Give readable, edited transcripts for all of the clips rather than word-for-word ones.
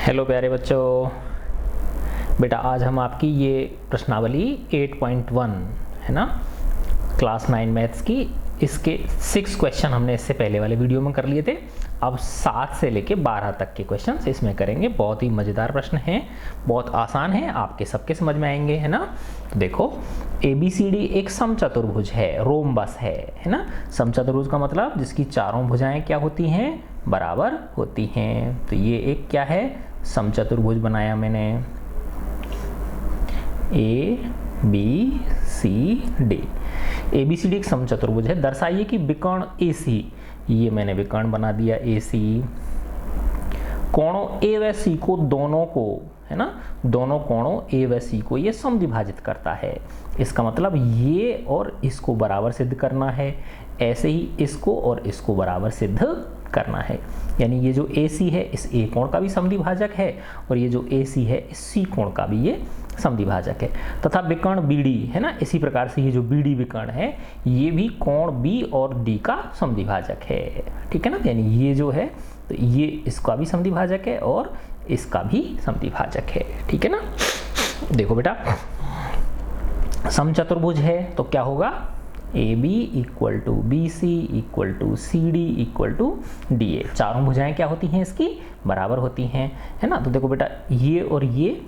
Hello प्यारे बच्चों। बेटा आज हम आपकी ये प्रश्नावली 8.1 है ना, क्लास 9 मैथ्स की, इसके 6 क्वेश्चन हमने इससे पहले वाले वीडियो में कर लिए थे। अब 7 से लेके 12 तक के क्वेश्चन इसमें करेंगे। बहुत ही मज़ेदार प्रश्न हैं, बहुत आसान है, आपके सबके समझ में आएंगे, है ना। तो देखो, ABCD एक समचतुर्भुज है, रोम्बस है ना। समचतुर्भुज का मतलब जिसकी चारों भुजाएं क्या होती हैं, बराबर होती हैं। तो ये एक क्या है, समचतुर्भुज बनाया मैंने, ABCD। ABCD एक समचतुर्भुज है। दर्शाइए कि विकर्ण AC, ये मैंने विकर्ण बना दिया AC, कोणों A व C को, दोनों को, है ना, दोनों कोणों A व C को ये समद्विभाजित करता है। इसका मतलब ये और इसको बराबर सिद्ध करना है, ऐसे ही इसको और इसको बराबर सिद्ध करना है। यानी ये जो AC है इस A कोण का भी समद्विभाजक है, और ये जो AC है इस C कोण का भी ये समद्विभाजक है। तथा विकर्ण BD है ना, इसी प्रकार से ये जो BD विकर्ण है ये भी कोण B और D का समद्विभाजक है, ठीक है ना। यानी ये जो है तो ये इसका भी समद्विभाजक है और इसका भी समद्विभाजक है, ठीक है ना। देखो बेटा, समचतुर्भुज है तो क्या होगा, AB equal to BC equal to CD equal to DA। चारों भुजाएं क्या होती हैं, इसकी बराबर होती हैं, है ना। तो देखो बेटा, ये और ये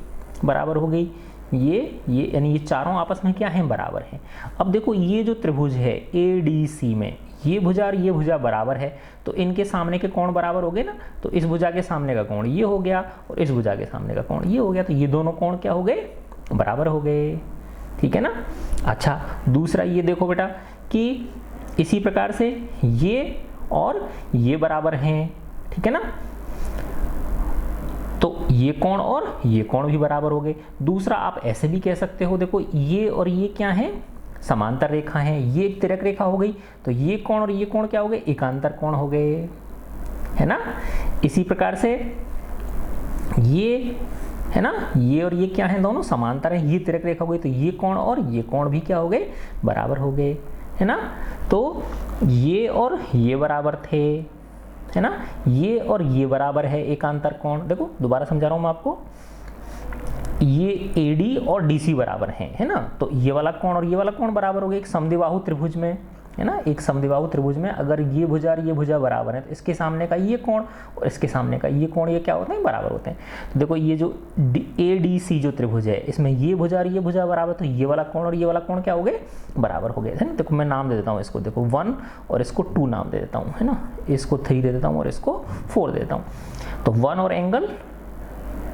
बराबर हो गई, ये यानी ये चारों आपस में क्या हैं, बराबर हैं। अब देखो, ये जो त्रिभुज है ADC में ये भुजा और ये भुजा बराबर है, तो इनके सामने के कोण बराबर हो गए ना। तो इस भुजा के सामने का कोण ये हो गया और इस भुजा के सामने का कोण ये हो गया, तो ये दोनों कोण क्या हो गए, बराबर हो गए, ठीक है ना। अच्छा, दूसरा ये देखो बेटा कि इसी प्रकार से ये और ये बराबर हैं, ठीक है ना। तो ये कोण और ये कोण भी बराबर हो गए। दूसरा आप ऐसे भी कह सकते हो, देखो ये और ये क्या है, समांतर रेखा है, ये एक तिर्यक रेखा हो गई, तो ये कोण और ये कोण क्या हो गए, एकांतर कोण हो गए, है ना। इसी प्रकार से ये है ना, ये और ये क्या है, दोनों समांतर हैं, ये तिर्यक रेखा हो गई, तो ये कोण और ये कोण भी क्या हो गए, बराबर हो गए, है ना। तो ये और ये बराबर थे, है ना, ये और ये बराबर है, एकांतर कोण। देखो दोबारा समझा रहा हूं मैं आपको, ये AD और DC बराबर हैं, है ना। तो ये वाला कोण और ये वाला कोण बराबर हो गए एक समद्विबाहु त्रिभुज में, है ना। एक समद्विबाहु त्रिभुज में अगर ये भुजा और ये भुजा बराबर है तो इसके सामने का ये कोण और इसके सामने का ये कोण ये क्या होते हैं, बराबर होते हैं। तो देखो, ये जो ADC जो त्रिभुज है इसमें ये भुजा और ये भुजा बराबर, तो ये वाला कोण और ये वाला कोण क्या हो गए, बराबर हो गए, है ना। देखो मैं नाम दे देता हूँ इसको, देखो 1 और इसको 2 नाम दे देता हूँ, है ना, इसको 3 दे देता हूँ और इसको 4 दे देता हूँ। तो 1 और एंगल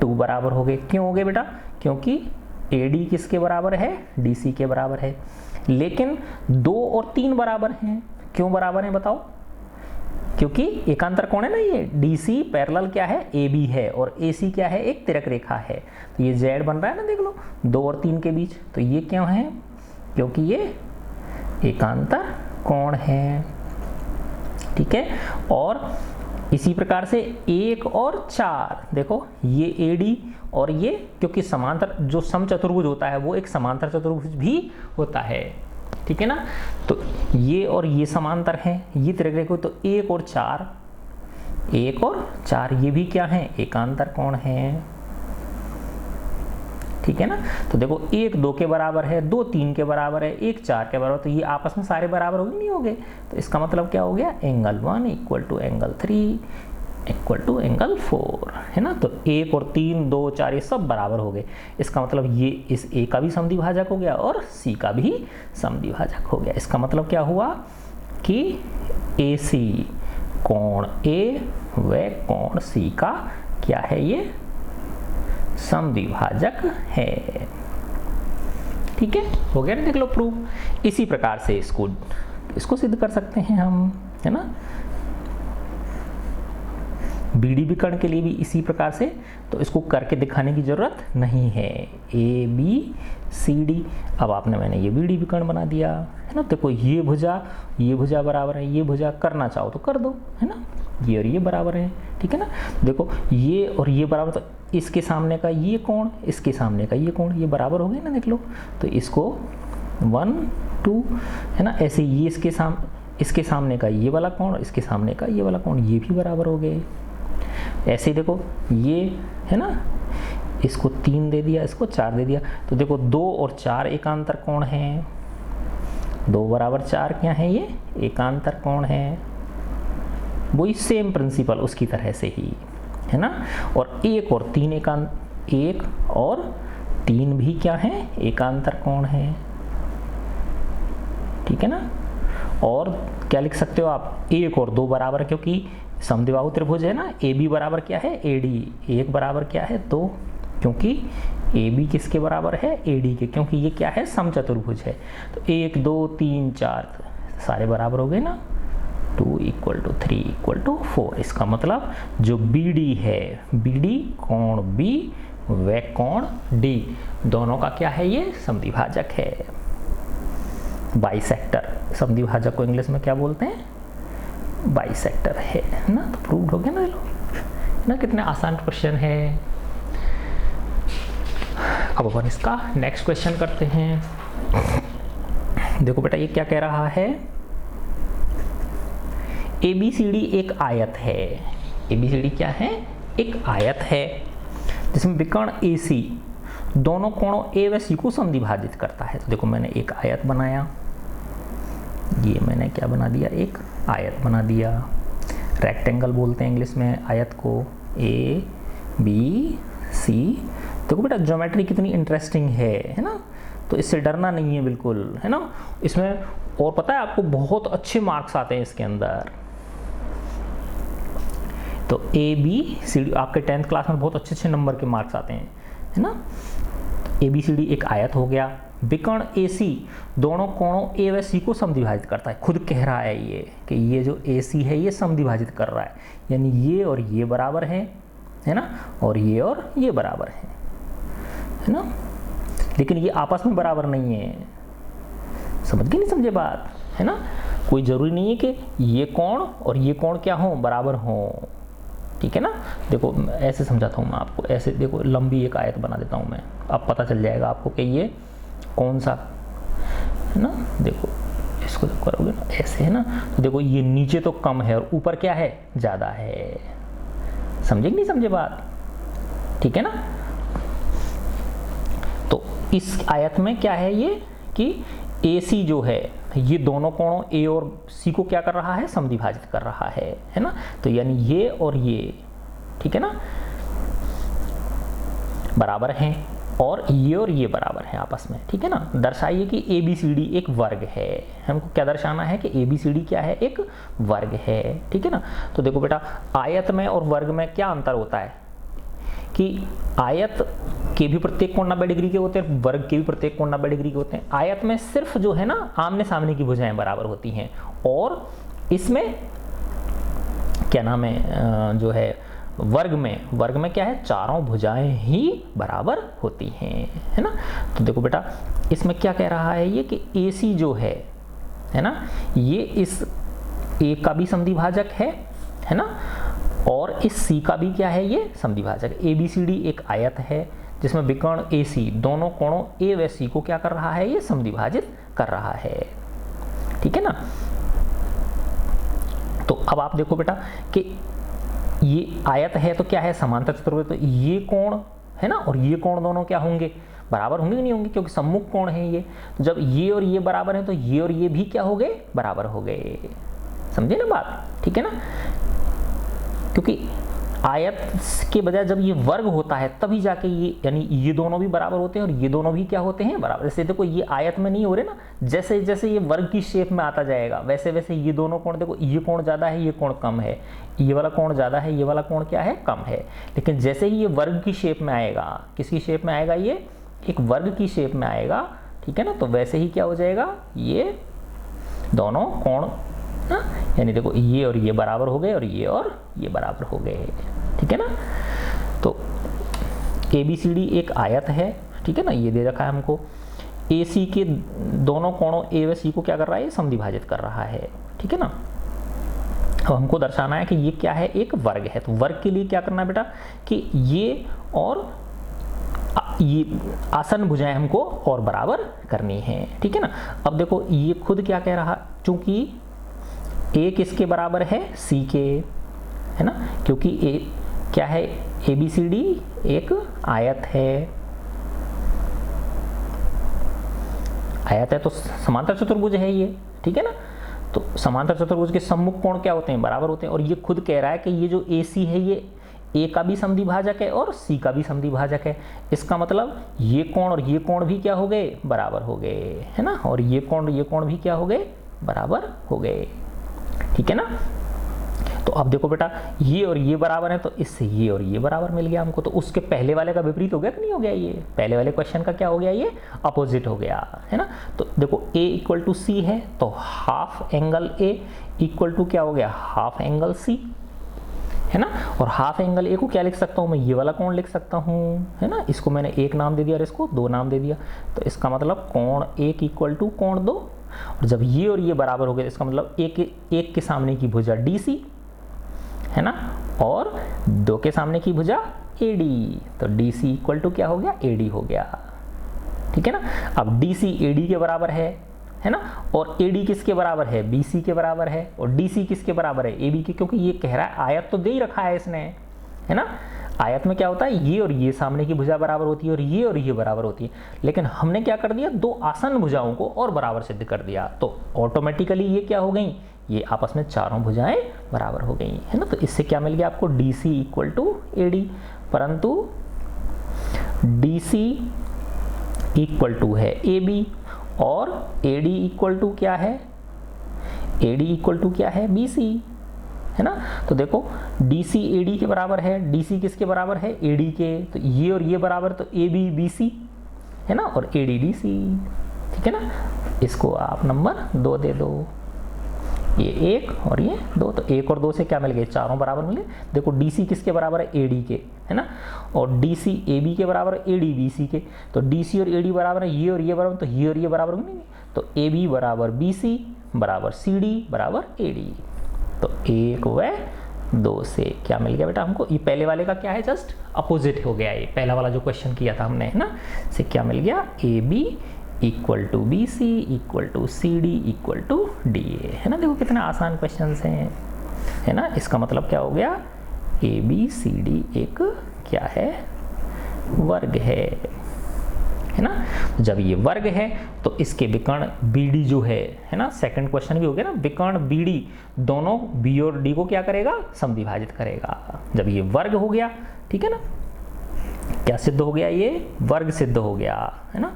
2 बराबर हो गए। क्यों हो गए बेटा, क्योंकि AD किसके बराबर है, DC के बराबर है। लेकिन 2 और 3 बराबर हैं, क्यों बराबर हैं बताओ, क्योंकि एकांतर कोण है ना, ये DC पैरेलल क्या है, AB है, और AC क्या है, एक तिर्यक रेखा है। तो ये Z बन रहा है ना, देख लो 2 और 3 के बीच, तो ये क्यों है, क्योंकि ये एकांतर कोण है, ठीक है। और इसी प्रकार से 1 और 4, देखो ये AD और ये, क्योंकि समांतर जो समचतुर्भुज होता है वो एक समांतर चतुर्भुज भी होता है, ठीक है ना। तो ये और ये समांतर हैं, ये तिर्यक रेखा, तो 1 और 4 ये भी क्या है, एकांतर कोण है, ठीक है ना। तो देखो 1 2 के बराबर है, 2 3 के बराबर है, 1 4 के बराबर, तो ये आपस में सारे बराबर हो गए, नहीं हो गए। तो इसका मतलब क्या हो गया, angle 1 equal to angle 3 equal to angle 4, है ना। तो 1 और 3 2 4 ये सब बराबर हो गए। इसका मतलब ये इस A का भी समद्विभाजक हो गया और C का भी समद्विभाजक हो गया। इसका मतलब क्या हुआ कि AC कोण A व कोण C का क्या है, ये समद्विभाजक है, ठीक है, हो गया ना, देख लो प्रूफ। इसी प्रकार से इसको सिद्ध कर सकते हैं हम, है ना। BD विकर्ण के लिए भी इसी प्रकार से, तो इसको करके दिखाने की जरूरत नहीं है। ABCD, अब मैंने ये BD विकर्ण बना दिया, है ना। देखो ये भुजा बराबर है, ये भुजा करना चाहो तो कर दो, है ना, ये और ये बराबर है, ठीक है ना। देखो ये और ये बराबर, तो इसके सामने का ये कोण, इसके सामने का ये कोण, ये बराबर हो गए ना, देख लो। तो इसको 1 2, है ना, ऐसे ये इसके सामने का ये वाला कोण, इसके सामने का ये वाला कोण, ये भी बराबर हो गए। ऐसे ही देखो ये है ना, इसको 3 दे दिया, इसको 4 दे दिया, तो देखो 2 और 4 एकांतर कोण है, 2 बराबर 4 क्या है, ये एकांतर कोण है। वही सेम प्रिंसिपल उसकी तरह से ही है ना। और 1 और 3 1 और 3 भी क्या है, एकांतर कोण है, ठीक है ना। और क्या लिख सकते हो आप, 1 और 2 बराबर, क्योंकि समद्विबाहु त्रिभुज है ना, ए बी बराबर क्या है, ए डी, 1 बराबर क्या है 2, क्योंकि ए बी किसके बराबर है, ए डी के, क्योंकि ये क्या है, समचतुर्भुज है। तो 1 2 3 4 सारे बराबर हो गए ना, 2 = 3 = 4। इसका मतलब जो बी डी है, बी डी कोण बी व कोण डी दोनों का क्या है, ये समद्विभाजक है, बाइसेक्टर। समद्विभाजक को इंग्लिश में क्या बोलते हैं, बाइसेक्टर है ना। तो प्रूव्ड हो गया ना ना, कितने आसान क्वेश्चन है। अब अपन इसका नेक्स्ट क्वेश्चन करते हैं। देखो बेटा ये क्या कह रहा है, ABCD एक आयत है। ABCD क्या है, एक आयत है जिसमें विकर्ण AC दोनों कोणों A व C को समद्विभाजित करता है। तो देखो मैंने एक आयत बनाया, ये मैंने क्या बना दिया, एक आयत बना दिया। रेक्टेंगल बोलते हैं इंग्लिश में आयत को, ABC। देखो बेटा ज्योमेट्री कितनी इंटरेस्टिंग है ना, तो इससे डरना नहीं है बिल्कुल, है ना। इसमें और पता है आपको बहुत अच्छे मार्क्स आते हैं इसके अंदर। तो ABCD आपके 10th क्लास में बहुत अच्छे नंबर के मार्क्स आते हैं, है ना। ABCD एक आयत हो गया, विकर्ण AC दोनों कोणों A व C को समद्विभाजित करता है। खुद कह रहा है ये कि ये जो AC है ये समद्विभाजित कर रहा है, यानी ये और ये बराबर है ना, और ये बराबर है ना। लेकिन ये आपस में बराबर नहीं है, समझ गए नहीं समझे बात, है ना। कोई जरूरी नहीं है कि ये कोण और ये कोण क्या हो, बराबर हो, ठीक है ना। देखो ऐसे समझाता हूँ मैं आपको, ऐसे देखो लंबी एक आयत बना देता हूँ मैं, अब पता चल जाएगा आपको कि ये कौन सा है ना। देखो इसको जब करोगे ना ऐसे, है ना, तो देखो ये नीचे तो कम है और ऊपर क्या है, ज़्यादा है। समझे नहीं समझे बात, ठीक है ना। तो इस आयत में क्या है ये कि AC जो है ये दोनों कोणों A और C को क्या कर रहा है, समद्विभाजित कर रहा है ना। तो यानी ये और ये, ठीक है ना, बराबर हैं, और ये बराबर हैं आपस में, ठीक है ना। दर्शाइए कि ABCD एक वर्ग है। हमको क्या दर्शाना है कि ABCD क्या है, एक वर्ग है, ठीक है ना। तो देखो बेटा आयत में और वर्ग में क्या अंतर होता है कि आयत के भी प्रत्येक कोण 90 डिग्री के होते हैं, वर्ग के भी प्रत्येक कोण 90 डिग्री के होते हैं। आयत में सिर्फ जो है ना आमने सामने की भुजाएं बराबर होती हैं, और इसमें क्या नाम है, जो है वर्ग में क्या है, चारों भुजाएं ही बराबर होती हैं, है ना। तो देखो बेटा इसमें क्या कह रहा है ये कि AC जो है ना, ये इस A का भी समद्विभाजक है ना, और इस C का भी क्या है, ये समद्विभाजक। ABCD एक आयत है जिसमें विकर्ण AC दोनों कोणों A व C को क्या कर रहा है, ये समद्विभाजित कर रहा है, ठीक है ना। तो अब आप देखो बेटा कि ये आयत है तो क्या है, समांतर चतुर्भुज, तो ये कोण है ना और ये कोण दोनों क्या होंगे, बराबर होंगे कि नहीं होंगे, क्योंकि सम्मुख कोण है ये। तो जब ये और ये बराबर है तो ये और ये भी क्या हो गए, बराबर हो गए। समझे ना बात, ठीक है ना। क्योंकि आयत के बजाय जब ये वर्ग होता है तभी जाके ये, यानी ये दोनों भी बराबर होते हैं और ये दोनों भी क्या होते हैं, बराबर। जैसे देखो ये आयत में नहीं हो रहे ना, जैसे जैसे ये वर्ग की शेप में आता जाएगा वैसे वैसे ये दोनों कोण, देखो ये कोण ज़्यादा है, ये कोण कम है, ये वाला कोण ज़्यादा है, ये वाला कोण क्या है, कम है। लेकिन जैसे ही ये वर्ग की शेप में आएगा, किसकी शेप में आएगा, ये एक वर्ग की शेप में आएगा, ठीक है ना, तो वैसे ही क्या हो जाएगा, ये दोनों कोण, यानी देखो ये और ये बराबर हो गए और ये बराबर हो गए, ठीक है ना। तो ABCD एक आयत है, ठीक है ना, ये दे रखा है हमको। AC के दोनों कोणों A व C को क्या कर रहा है, ये समद्विभाजित कर रहा है, ठीक है ना। अब हमको दर्शाना है कि ये क्या है, एक वर्ग है। तो वर्ग के लिए क्या करना है बेटा कि ये और ये आसन भुजाएं हमको और बराबर करनी है, ठीक है ना। अब देखो ये खुद क्या कह रहा, चूंकि A किसके बराबर है, C के, है ना, क्योंकि क्या है, ABCD एक आयत है, आयत है तो समांतर चतुर्भुज है ये, ठीक है ना। तो समांतर चतुर्भुज के सम्मुख कोण क्या होते हैं, बराबर होते हैं। और ये खुद कह रहा है कि ये जो AC है ये A का भी समद्विभाजक है और C का भी समद्विभाजक है। इसका मतलब ये कोण और ये कोण भी क्या हो गए, बराबर हो गए, है ना। और ये कोण भी क्या हो गए, बराबर हो गए, ठीक है ना। तो अब देखो बेटा, ये और ये बराबर है तो इससे ये और ये बराबर मिल गया हमको। तो उसके पहले वाले का विपरीत हो गया कि नहीं हो गया, ये पहले वाले क्वेश्चन का क्या हो गया, ये अपोजिट हो गया, है ना। तो देखो A इक्वल टू C है तो half angle A equal to क्या हो गया, हाफ एंगल C, है ना। और हाफ एंगल A को क्या लिख सकता हूँ मैं, ये वाला कोण लिख सकता हूँ, है ना। इसको मैंने एक नाम दे दिया और इसको दो नाम दे दिया। तो इसका मतलब कोण 1 इक्वल टू कोण 2। और जब ये और ये बराबर हो गए इसका मतलब एक के सामने की भुजा DC, है ना, और 2 के सामने की भुजा AD। तो DC इक्वल टू क्या हो गया, AD हो गया, ठीक है ना। अब DC AD के बराबर है ना। और AD किसके बराबर है, BC के बराबर है। और DC किसके बराबर है, AB के, क्योंकि ये कह रहा है आयत तो दे ही रखा है इसने, है ना। आयत में क्या होता है, ये और ये सामने की भुजा बराबर होती है और ये बराबर होती है। लेकिन हमने क्या कर दिया, दो आसन भुजाओं को और बराबर सिद्ध कर दिया। तो ऑटोमेटिकली ये क्या हो गई, ये आपस में चारों भुजाएं बराबर हो गई, है ना। तो इससे क्या मिल गया आपको, DC इक्वल टू AD। परंतु DC इक्वल टू है AB और AD इक्वल टू क्या है, AD इक्वल टू क्या है, BC, है ना। तो देखो DC AD के बराबर है, DC किसके बराबर है, AD के। तो ये और ये बराबर, तो AB BC, है ना, और AD DC, ठीक है ना। इसको आप नंबर 2 दे दो, ये 1 और ये 2। तो 1 और 2 से क्या मिल गए, चारों बराबर मिले। देखो DC किसके बराबर है, AD के, है ना। और DC AB के बराबर है, AD BC के। तो DC और AD बराबर है, ये और ये बराबर, तो ये और ये बराबर नहीं। तो AB बराबर BC बराबर CD बराबर AD। तो 1 व 2 से क्या मिल गया बेटा हमको, ये पहले वाले का क्या है, जस्ट अपोजिट हो गया। ये पहला वाला जो क्वेश्चन किया था हमने, है ना, से क्या मिल गया, AB equal to BC equal to CD equal to DA, है ना। देखो कितने आसान क्वेश्चन हैं, है ना। इसका मतलब क्या हो गया, ABCD एक क्या है, वर्ग है ना। जब ये वर्ग है तो इसके विकर्ण BD जो है ना, सेकंड क्वेश्चन भी हो गया ना, विकर्ण BD दोनों B और D को क्या करेगा, समद्विभाजित करेगा। जब ये वर्ग हो गया, ठीक है ना, क्या सिद्ध हो गया, ये वर्ग सिद्ध हो गया, है ना।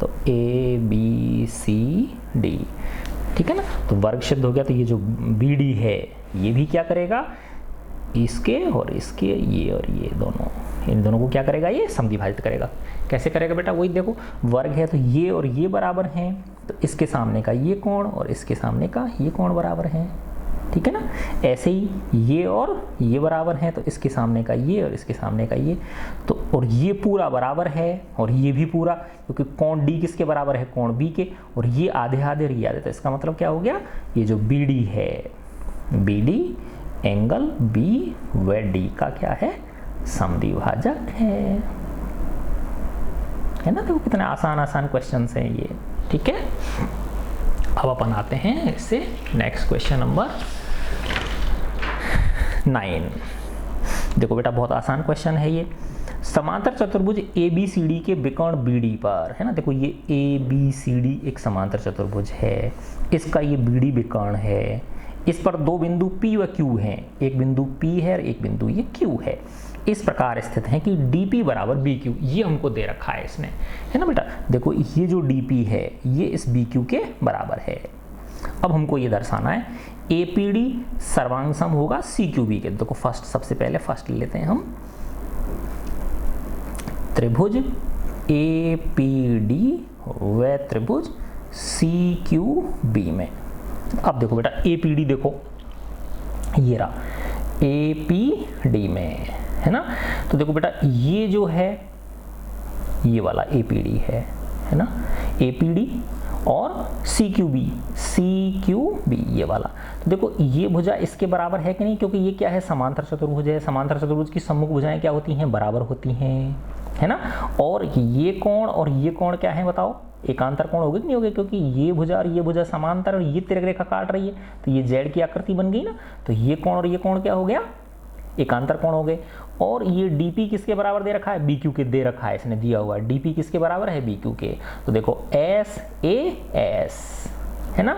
तो ABCD, ठीक है ना। तो वर्ग सिद्ध हो गया। तो ये जो BD है ये भी क्या करेगा, इसके और इसके, ये और ये दोनों, इन दोनों को क्या करेगा, ये समद्विभाजित करेगा। कैसे करेगा बेटा, वही देखो, वर्ग है तो ये और ये बराबर हैं, तो इसके सामने का ये कोण और इसके सामने का ये कोण बराबर है, ठीक है ना। ऐसे ही ये और ये बराबर हैं, तो इसके सामने का ये और इसके सामने का ये, तो और ये पूरा बराबर है और ये भी पूरा, क्योंकि कोण D किसके बराबर है, कोण B के, और ये आधे आधे और ये आधे। तो इसका मतलब क्या हो गया, ये जो BD है, BD एंगल B व D का क्या है, समद्विभाजक है ना। देखो कितने आसान आसान क्वेश्चन हैं ये, ठीक है। अब अपन आते हैं इससे नेक्स्ट क्वेश्चन नंबर 9। देखो बेटा बहुत आसान क्वेश्चन है ये। समांतर चतुर्भुज ABCD के विकर्ण BD पर, है ना। देखो ये ABCD एक समांतर चतुर्भुज है, इसका ये BD विकर्ण है। इस पर दो बिंदु P व Q हैं, एक बिंदु P है और एक बिंदु ये Q है। इस प्रकार स्थित है कि DP बराबर BQ, ये हमको दे रखा है इसने, है ना बेटा। देखो ये जो DP है ये इस BQ के बराबर है। अब हमको ये दर्शाना है APD सर्वांग सम होगा CQB के। देखो फर्स्ट, सबसे पहले फर्स्ट ले लेते हैं हम, त्रिभुज APD व त्रिभुज CQB में। अब देखो बेटा APD, देखो ये रहा APD में, है ना। तो देखो बेटा ये जो है ये वाला APD है ना, APD और CQB ये वाला। तो देखो ये भुजा इसके बराबर है कि नहीं, क्योंकि ये क्या है, समांतर चतुर्भुज है। समांतर चतुर्भुज की सम्मुख भुजाएं क्या होती हैं, बराबर होती हैं, है ना। और ये कोण और ये कोण क्या है बताओ, एकांतर कोण होगी कि नहीं होगी, क्योंकि ये भुजा और ये भुजा समांतर और ये तिर्यक रेखा काट रही है, तो ये Z की आकृति बन गई ना। तो ये कोण और ये कोण क्या हो गया, एकांतर कोण हो गए। और ये DP किसके बराबर दे रखा है, BQ के दे रखा है, इसने दिया हुआ है DP किसके बराबर है, BQ के। तो देखो SAS है ना,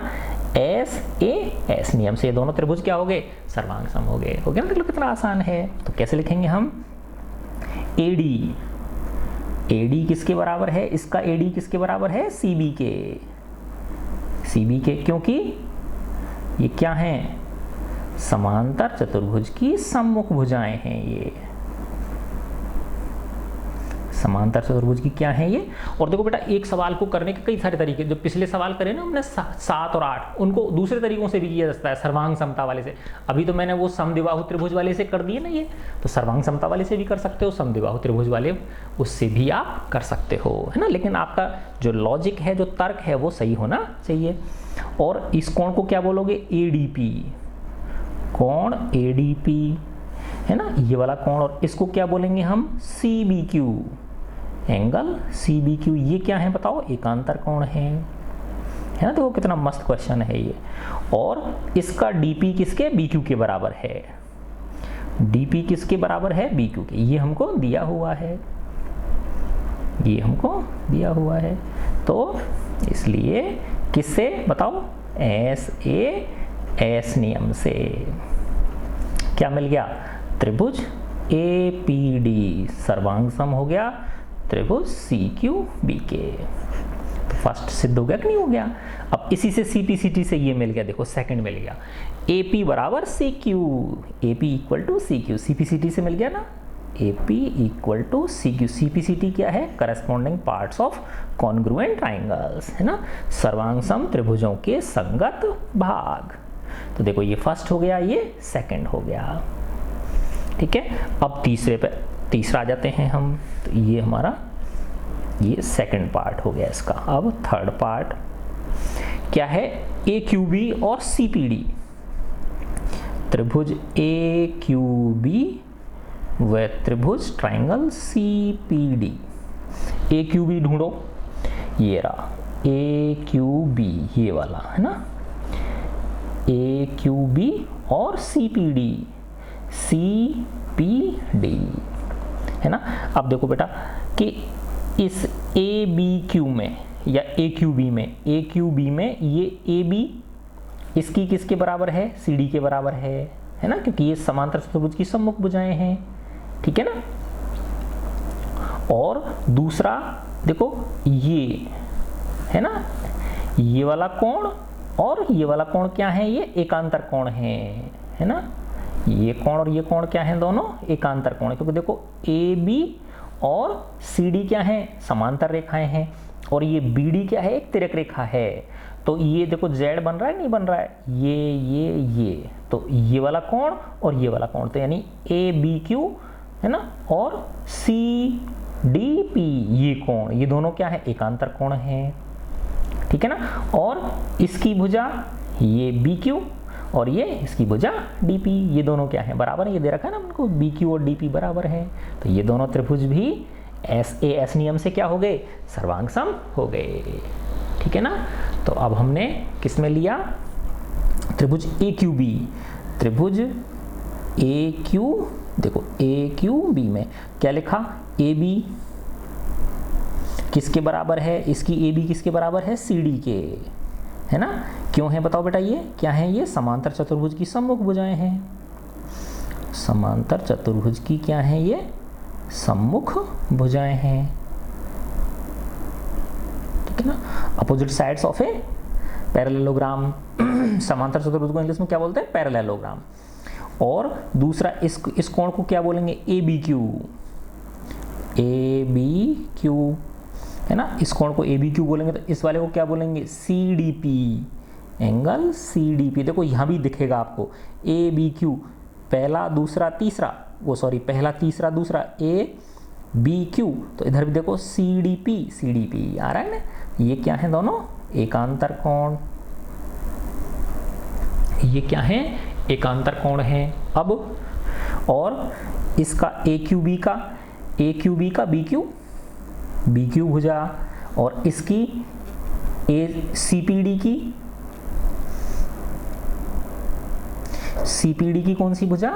SAS नियम से ये दोनों त्रिभुज क्या हो गए, सर्वांग सम हो गए। हो गया ना, देखो कितना आसान है। तो कैसे लिखेंगे हम, AD किसके बराबर है, इसका AD किसके बराबर है, CB के, क्योंकि ये क्या है, समांतर चतुर्भुज की सम्मुख भुजाएं हैं, ये समांतर चतुर्भुज की क्या है ये। और देखो बेटा, एक सवाल को करने के कई सारे तरीके, जो पिछले सवाल करे ना हमने 7 और 8, उनको दूसरे तरीकों से भी किया जाता है, सर्वांग समता वाले से। अभी तो मैंने वो समद्विबाहु त्रिभुज वाले से कर दिए ना ये, तो सर्वांग समता वाले से भी कर सकते हो, समद्विबाहु त्रिभुज वाले उससे भी आप कर सकते हो, है ना। लेकिन आपका जो लॉजिक है, जो तर्क है, वो सही होना चाहिए। और इस कोण को क्या बोलोगे, ADP, कोण ADP है ना, ये वाला कोण। और इसको क्या बोलेंगे हम, CBQ, एंगल CBQ। ये क्या है बताओ, एकांतर कोण है ना। देखो कितना मस्त क्वेश्चन है ये। और इसका DP किसके, BQ के बराबर है, DP किसके बराबर है, BQ के। ये हमको दिया हुआ है, ये हमको दिया हुआ है। तो इसलिए किससे बताओ, SAS नियम से क्या मिल गया, त्रिभुज APD सर्वांग सम हो गया त्रिभुज CQBK। तो फर्स्ट सिद्ध हो गया कि नहीं हो गया। अब इसी से CPCT से ये मिल गया, देखो सेकंड मिल गया, AP बराबर CQ, AP equal to CQ, CPCT से मिल गया ना, AP equal to CQ। CPCT क्या है, corresponding parts of congruent triangles, है ना, सर्वांग सम त्रिभुजों के संगत भाग। तो देखो ये फर्स्ट हो गया, ये सेकंड हो गया, ठीक है। अब तीसरा आ जाते हैं हम। तो ये हमारा ये सेकंड पार्ट हो गया इसका। अब थर्ड पार्ट क्या है, AQB और CPD, त्रिभुज AQB व त्रिभुज ट्राइंगल CPD। AQB ढूंढो, ये रहा AQB, ये वाला है ना, AQB और CPD है ना। अब देखो बेटा कि इस ABQ में या AQB में ये AB इसकी किसके बराबर है, CD के बराबर है ना, क्योंकि ये समांतर चतुर्भुज की सम्मुख भुजाएं हैं, ठीक है ना। और दूसरा देखो ये है ना, ये वाला कोण और ये वाला कोण क्या है, ये एकांतर कोण है ना। ये कोण और ये कोण क्या है, दोनों एकांतर कोण है, क्योंकि देखो AB और CD क्या है, समांतर रेखाएं हैं, और ये BD क्या है, एक तिर्यक रेखा है। तो ये देखो Z बन रहा है, नहीं बन रहा है, ये तो ये वाला कोण और ये वाला कोण, तो यानी ABQ है ना, और CDP ये कोण, ये दोनों क्या है, एकांतर कोण है, ठीक है ना। और इसकी भुजा ये BQ और ये इसकी भुजा DP, ये दोनों क्या है, बराबर है। ये दे रखा है ना हमको, BQ और DP बराबर है। तो ये दोनों त्रिभुज भी SAS नियम से क्या हो गए, सर्वांग सम हो गए, ठीक है ना। तो अब हमने किस में लिया, त्रिभुज AQB, त्रिभुज AQ, देखो AQB में क्या लिखा, AB किसके बराबर है, इसकी AB किसके बराबर है, CD के, है ना। क्यों है बताओ बेटा, ये क्या है, ये समांतर चतुर्भुज की सम्मुख भुजाएं हैं, समांतर चतुर्भुज की क्या है, ये सम्मुख भुजाएं हैं, ठीक है ना। Opposite sides of a parallelogram, समांतर चतुर्भुज को इंग्लिश में क्या बोलते हैं, पैरेललोग्राम। और दूसरा इस कोण को क्या बोलेंगे, ABQ है ना, इस कोण को ABQ बोलेंगे। तो इस वाले को क्या बोलेंगे, CDP, एंगल CDP। देखो यहाँ भी दिखेगा आपको ABQ, पहला दूसरा तीसरा, वो सॉरी पहला तीसरा दूसरा ABQ, तो इधर भी देखो CDP आ रहा है ना। ये क्या है, दोनों एकांतर कोण, ये क्या है, एकांतर कोण है। अब और इसका AQB का BQ भुजा, और इसकी CPD की कौन सी भुजा,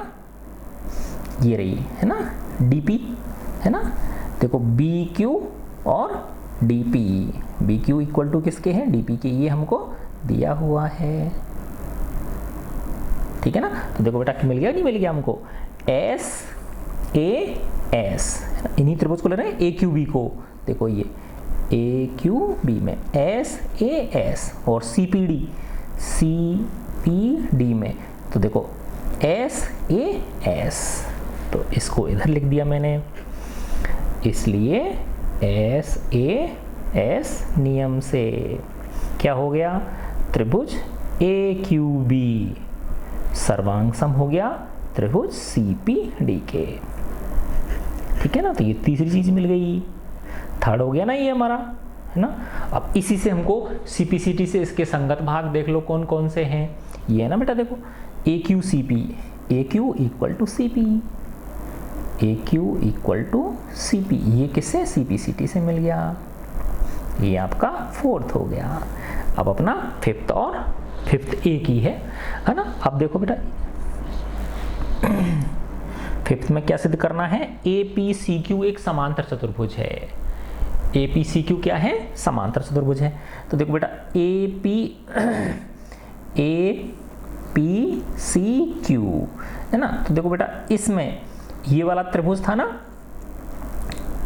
ये रही है ना DP, है ना। देखो BQ और DP, BQ इक्वल टू किसके हैं, DP के, ये हमको दिया हुआ है, ठीक है ना। तो देखो बेटा मिल गया नहीं मिल गया हमको, SAS, इन्हीं त्रिभुज को ले रहे हैं AQB को, देखो ये AQB में SAS और CPD में, तो देखो SAS, तो इसको इधर लिख दिया मैंने, इसलिए SAS नियम से क्या हो गया, त्रिभुज AQB सर्वांग सम हो गया त्रिभुज CPD के, ठीक है ना। तो ये तीसरी चीज मिल गई, थर्ड हो गया ना ये हमारा, है ना। अब इसी से हमको CPCT से इसके संगत भाग देख लो कौन कौन से हैं, ये है ना बेटा, देखो AQCP, AQ equal to CP, AQ equal to CP, ये किससे, CPCT से मिल गया, ये आपका फोर्थ हो गया। अब अपना फिफ्थ, और फिफ्थ एक ही है ना। अब देखो बेटा फिफ्थ में क्या सिद्ध करना है, APCQ एक समांतर चतुर्भुज है, APCQ क्या है, समांतर चतुर्भुज है। तो देखो बेटा APCQ है ना। तो देखो बेटा इसमें ये वाला त्रिभुज था ना,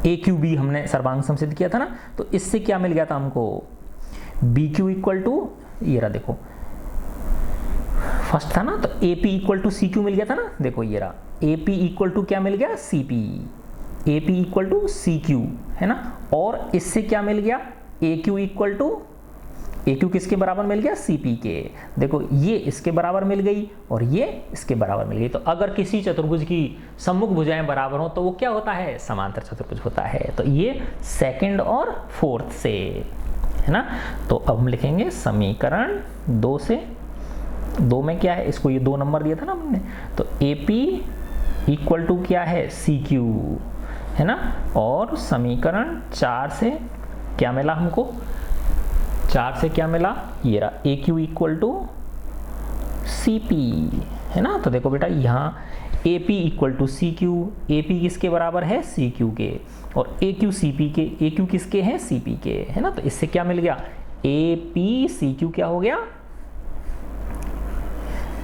AQB हमने सर्वांग सम सिद्ध किया था ना, तो इससे क्या मिल गया था हमको, BQ इक्वल टू, ये रहा देखो फर्स्ट था ना, तो AP इक्वल टू CQ मिल गया था ना, देखो ये रहा AP इक्वल टू क्या मिल गया, CP, AP equal to CQ, है ना। और इससे क्या मिल गया, AQ इक्वल टू, AQ किसके बराबर मिल गया, CP के, देखो ये इसके बराबर मिल गई और ये इसके बराबर मिल गई। तो अगर किसी चतुर्भुज की सम्मुख भुजाएं बराबर हो तो वो क्या होता है, समांतर चतुर्भुज होता है। तो ये सेकंड और फोर्थ से, है ना। तो अब हम लिखेंगे समीकरण 2 से, 2 में क्या है, इसको ये 2 नंबर दिया था ना हमने, तो AP इक्वल टू क्या है, CQ, है ना। और समीकरण 4 से क्या मिला हमको, 4 से क्या मिला, ये रहा AQ इक्वल टू CP, है ना। तो देखो बेटा यहाँ AP equal to CQ, AP किसके बराबर है, CQ के, और AQ CP के, AQ किसके हैं, CP के, है ना। तो इससे क्या मिल गया, APCQ क्या हो गया,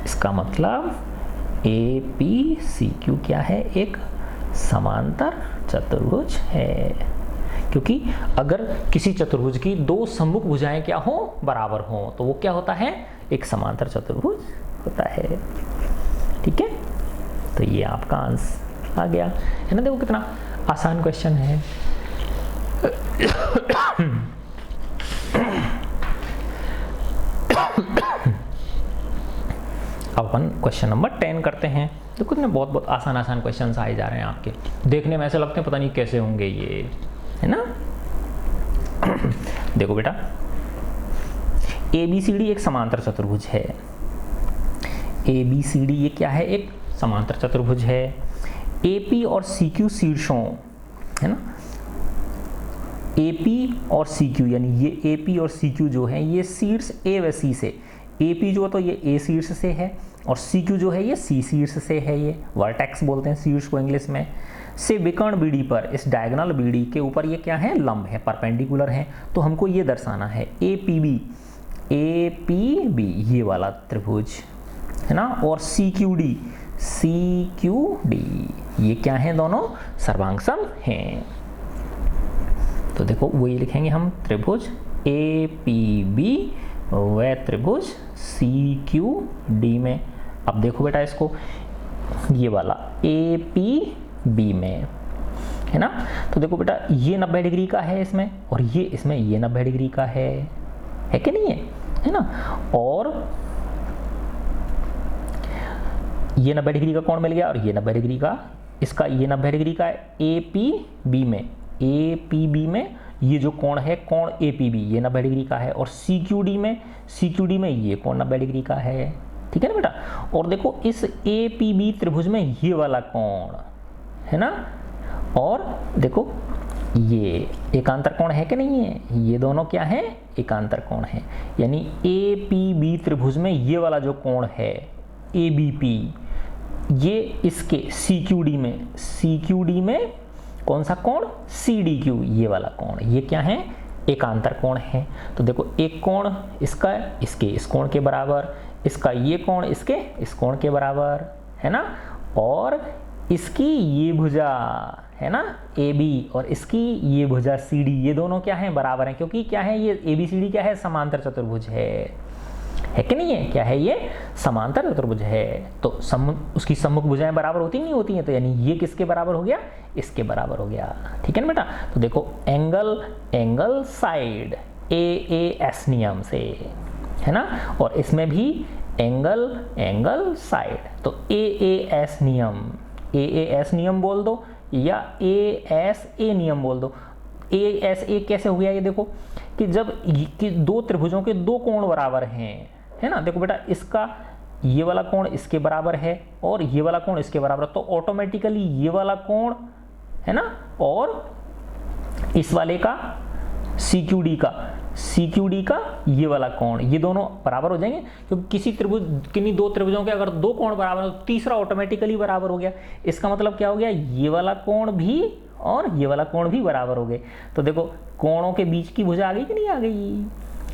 इसका मतलब APCQ क्या है, एक समांतर चतुर्भुज है, क्योंकि अगर किसी चतुर्भुज की 2 सम्मुख भुजाएं क्या हो, बराबर हो, तो वो क्या होता है, एक समांतर चतुर्भुज होता है, ठीक है। तो ये आपका आंसर आ गया, है ना। देखो कितना आसान क्वेश्चन है। अब अपन क्वेश्चन नंबर 10 करते हैं। देखो इतने बहुत आसान क्वेश्चन आए जा रहे हैं आपके, देखने में ऐसे लगते हैं पता नहीं कैसे होंगे ये, है ना। देखो बेटा ABCD एक समांतर चतुर्भुज है, ABCD ये क्या है, एक समांतर चतुर्भुज है। AP और CQ शीर्षों, है ना, AP और CQ यानी ये AP और CQ जो है ये शीर्ष A व C से, AP जो तो ये A शीर्ष से है और CQ जो है ये C शीर्ष से है, ये वर्टेक्स बोलते हैं शीर्ष को इंग्लिश में, से विकर्ण BD पर, इस डायगोनल BD के ऊपर ये क्या है, लंब है, परपेंडिकुलर है। तो हमको ये दर्शाना है APB ये वाला त्रिभुज, है ना, और CQD ये क्या है, दोनों सर्वांग सम हैं। तो देखो वही लिखेंगे हम, त्रिभुज APB व त्रिभुज CQD में। अब देखो बेटा इसको, ये वाला APB में, है ना। तो देखो बेटा ये 90 डिग्री का है इसमें, और ये इसमें ये 90 डिग्री का है कि नहीं है ना। और ये 90 डिग्री का कोण मिल गया और ये 90 डिग्री का, इसका ये 90 डिग्री का है APB में ये जो कोण है, कोण APB ये 90 डिग्री का है, और CQD में ये कोण 90 डिग्री का है, ठीक है ना बेटा। और देखो इस APB त्रिभुज में ये वाला कोण, है ना, और देखो ये एकांतर कोण है कि नहीं है, ये दोनों क्या है, एकांतर कोण है। यानी APB त्रिभुज में ये वाला जो कोण है ABP, ये इसके CQD में कौन सा कोण, CDQ, ये वाला कोण, ये क्या है, एकांतर कोण है। तो देखो एक कोण इसका इसके इस कोण के बराबर, इसका ये कोण इसके इस कोण के बराबर, है ना, और इसकी ये भुजा है ना AB और इसकी ये भुजा CD, ये दोनों क्या है, बराबर हैं, क्योंकि क्या है, ये ABCD क्या है, समांतर चतुर्भुज है कि नहीं है, क्या है, ये समांतर चतुर्भुज है। तो उसकी सम्मुख भुजाएं बराबर होती नहीं होती हैं, तो यानी ये किसके बराबर हो गया, इसके बराबर हो गया, ठीक है ना बेटा। तो देखो एंगल साइड AAS नियम से, है ना, और इसमें भी एंगल साइड, तो AAS नियम बोल दो या ASA नियम बोल दो। ASA कैसे हो गया, ये देखो कि जब कि दो त्रिभुजों के दो कोण बराबर हैं, है ना, देखो बेटा इसका ये वाला कोण इसके बराबर है और ये वाला कोण इसके बराबर है, तो ऑटोमेटिकली ये वाला कोण, है ना, और इस वाले का CQD का ये वाला कोण, ये दोनों बराबर हो जाएंगे, क्योंकि किन्हीं दो त्रिभुजों के अगर दो कोण बराबर हो तो तीसरा ऑटोमेटिकली बराबर हो गया। इसका मतलब क्या हो गया, ये वाला कोण भी और ये वाला कोण भी बराबर हो गए। तो देखो कोणों के बीच की भुजा आ गई कि नहीं आ गई,